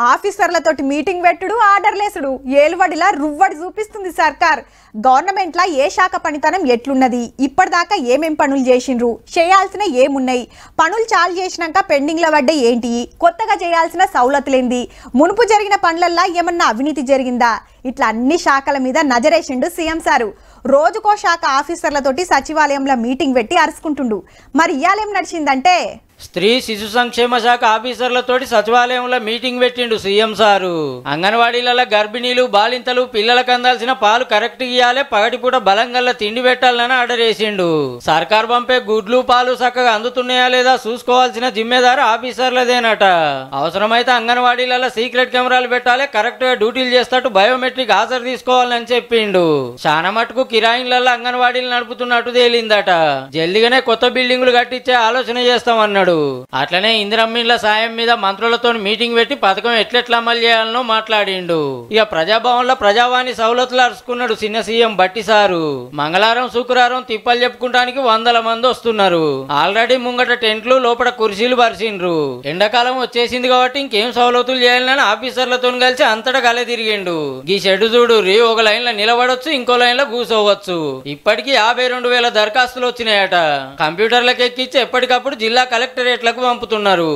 ఆఫీసర్లతోటి meeting పెట్టుడు ఆర్డర్లేసుడు ఏలువడిలా రువ్వడి చూపిస్తుంది సర్కార్. గవర్నమెంట్లా ఏ శాఖ పనితనం ఎట్లున్నది, ఇప్పటిదాకా ఏమేం పనులు చేసిండ్రు, చేయాల్సిన ఏమున్నాయి, పనులు చాలు చేసినాక పెండింగ్ల పడ్డ ఏంటి, కొత్తగా చేయాల్సిన సౌలతులేంది, మునుపు జరిగిన పనులల్లా ఏమన్నా అవినీతి జరిగిందా, ఇట్లా అన్ని శాఖల మీద నజరేసిండు సీఎం సారు. రోజుకో శాఖ ఆఫీసర్లతోటి సచివాలయంలో మీటింగ్ పెట్టి అరుచుకుంటుండు. మరి ఇయాలేం నడిచిందంటే స్త్రీ శిశు సంక్షేమ శాఖ ఆఫీసర్లతోటి సచివాలయంలో మీటింగ్ పెట్టిండు సీఎం సారు. అంగన్వాడీలలో గర్భిణీలు బాలింతలు పిల్లలకు అందాల్సిన పాలు కరెక్ట్ ఇయ్యాలే, పగటిపూట బలంగల్లా తిండి పెట్టాలని ఆర్డర్ చేసిండు. సర్కార్ పంపే గుడ్లు పాలు చక్కగా అందుతున్నాయా లేదా చూసుకోవాల్సిన జిమ్మేదారు ఆఫీసర్లదేనట. అవసరమైతే అంగన్వాడీలలో సీక్రెట్ కెమెరాలు పెట్టాలి, కరెక్ట్ గా డ్యూటీలు చేస్తట్టు బయోమెట్రిక్ హాజరు తీసుకోవాలని చెప్పిండు. చాలా మటుకు కిరాయిలలో అంగన్వాడీలు నడుపుతున్నట్టు తేలిందట. జల్దిగానే కొత్త బిల్డింగులు కట్టించే ఆలోచన చేస్తామన్నాడు. అట్లనే ఇందిరమ్మిండ్ల సాయం మీద మంత్రులతో మీటింగ్ పెట్టి పథకం ఎట్లెట్లా అమలు చేయాలనో మాట్లాడిండు. ఇక ప్రజాభవన్ లో ప్రజావాణి సౌలతులు అరుచుకున్నాడు చిన్న సీఎం బట్టి సారు. మంగళవారం శుక్రవారం తిప్పలు చెప్పుకుంటానికి 100 మంది వస్తున్నారు. ఆల్రెడీ ముంగట టెంట్లు లోపల కుర్చీలు పరిచిండ్రు. ఎండాకాలం వచ్చేసింది కాబట్టి ఇంకేం సౌలతులు చేయాలని ఆఫీసర్లతో కలిసి అంతటా గలే తిరిగిండు. ఈ షెడ్ చూడు, ఒక లైన్ లో నిలబడొచ్చు, ఇంకో లైన్ లో కూర్చోవచ్చు. ఇప్పటికీ 52,000 దరఖాస్తులు వచ్చినాయట. కంప్యూటర్లకు ఎక్కించి ఎప్పటికప్పుడు జిల్లా కలెక్టరేట్లకు పంపుతున్నారు.